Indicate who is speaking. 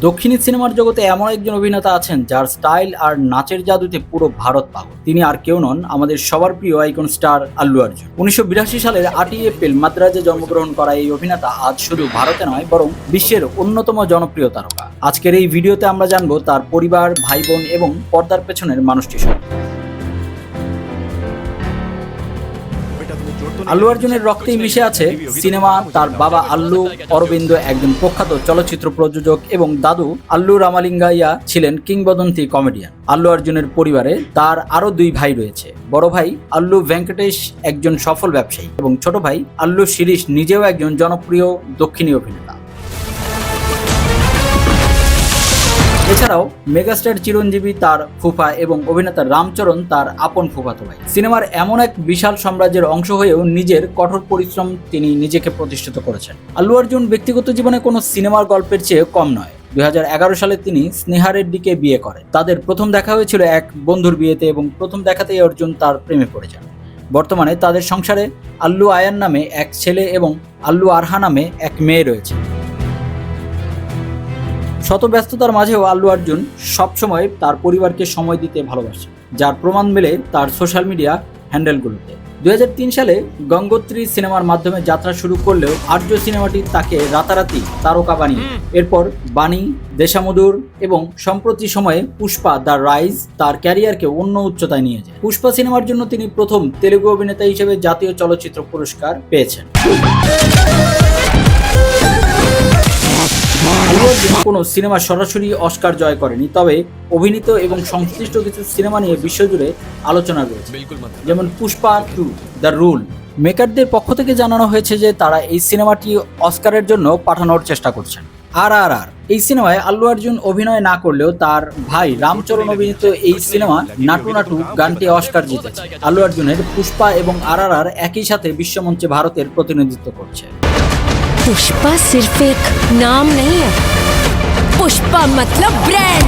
Speaker 1: দক্ষিণী সিনেমার জগতে এমন একজন অভিনেতা আছেন যার স্টাইল আর নাচের জাদুতে পুরো ভারত পাগল। তিনি আর কেউ নন, আমাদের সবার প্রিয় আইকন স্টার আল্লু অর্জুন। 1982 সালের 8ই এপ্রিল মাদ্রাজে জন্মগ্রহণ করা এই অভিনেতা আজ শুধু ভারতে নয় বরং বিশ্বের অন্যতম জনপ্রিয় তারকা। আজকের এই ভিডিওতে আমরা জানবো তার পরিবার, ভাই বোন এবং পর্দার পেছনের মানুষটি সম্পর্কে। আল্লু অর্জুনের রক্তেই মিশে আছে সিনেমা। তার বাবা আল্লু অরবিন্দ একজন প্রখ্যাত চলচ্চিত্র প্রযোজক এবং দাদু আল্লু রামালিঙ্গাইয়া ছিলেন কিংবদন্তি কমেডিয়ান। আল্লু অর্জুনের পরিবারে তার আরো 2 ভাই রয়েছে। বড় ভাই আল্লু ভেঙ্কটেশ একজন সফল ব্যবসায়ী এবং ছোট ভাই আল্লু শিরিশ নিজেও একজন জনপ্রিয় দক্ষিণী অভিনেতা। এছাড়াও মেগাস্টার চিরঞ্জীবী তার ফুফা এবং অভিনেতা রামচরণ তার আপন ফুফাতো ভাই। সিনেমার এমন এক বিশাল সাম্রাজ্যের অংশ হয়েও নিজের কঠোর পরিশ্রম তিনি নিজেকে প্রতিষ্ঠিত করেছেন। আল্লু অর্জুন ব্যক্তিগত জীবনে কোনো সিনেমার গল্পের চেয়ে কম নয়। 2011 সালে তিনি স্নেহা রেড্ডিকে বিয়ে করেন। তাদের প্রথম দেখা হয়েছিল এক বন্ধুর বিয়েতে এবং প্রথম দেখাতেই অর্জুন তার প্রেমে পড়ে যান। বর্তমানে তাদের সংসারে আল্লু আয়ান নামে এক ছেলে এবং আল্লু আরহা নামে এক মেয়ে রয়েছে। শত ব্যস্ততার মাঝেও আল্লু অর্জুন সবসময় তার পরিবারকে সময় দিতে ভালোবাসে, যার প্রমাণ মেলে তার সোশ্যাল মিডিয়া হ্যান্ডেলগুলোতে। 2003 সালে গঙ্গোত্রী সিনেমার মাধ্যমে যাত্রা শুরু করলেও আর্য সিনেমাটি তাকে রাতারাতি তারকা বানিয়ে। এরপর বাণী, দেশামধুর এবং সম্প্রতি সময়ে পুষ্পা দ্য রাইজ তার ক্যারিয়ারকে অন্য উচ্চতায় নিয়ে যায়। পুষ্পা সিনেমার জন্য তিনি প্রথম তেলুগু অভিনেতা হিসেবে জাতীয় চলচ্চিত্র পুরস্কার পেয়েছেন। আল্লু অর্জুন কোনো সিনেমা সরাসরি অস্কার জয় করেনি, তবে অভিনীত এবং সংশ্লিষ্ট কিছু সিনেমা নিয়ে বিশ্বজুড়ে আলোচনা রয়েছে, যেমন পুষ্পা 2 দ্য রুল। মেকারদের পক্ষ থেকে জানানো হয়েছে যে তারা এই সিনেমাটি অস্কারের জন্য পাঠানোর চেষ্টা করছেন। RRR এই সিনেমায় আল্লু অর্জুন অভিনয় না করলেও তার ভাই রামচরণ অভিনীত এই সিনেমা নাটু নাটু গানটি অস্কার জিতেছে। আল্লু অর্জুনের পুষ্পা এবং RRR একই সাথে বিশ্বমঞ্চে ভারতের প্রতিনিধিত্ব করছে।
Speaker 2: पुष्पा सिर्फ एक नाम नहीं है, पुष्पा मतलब ब्रांड।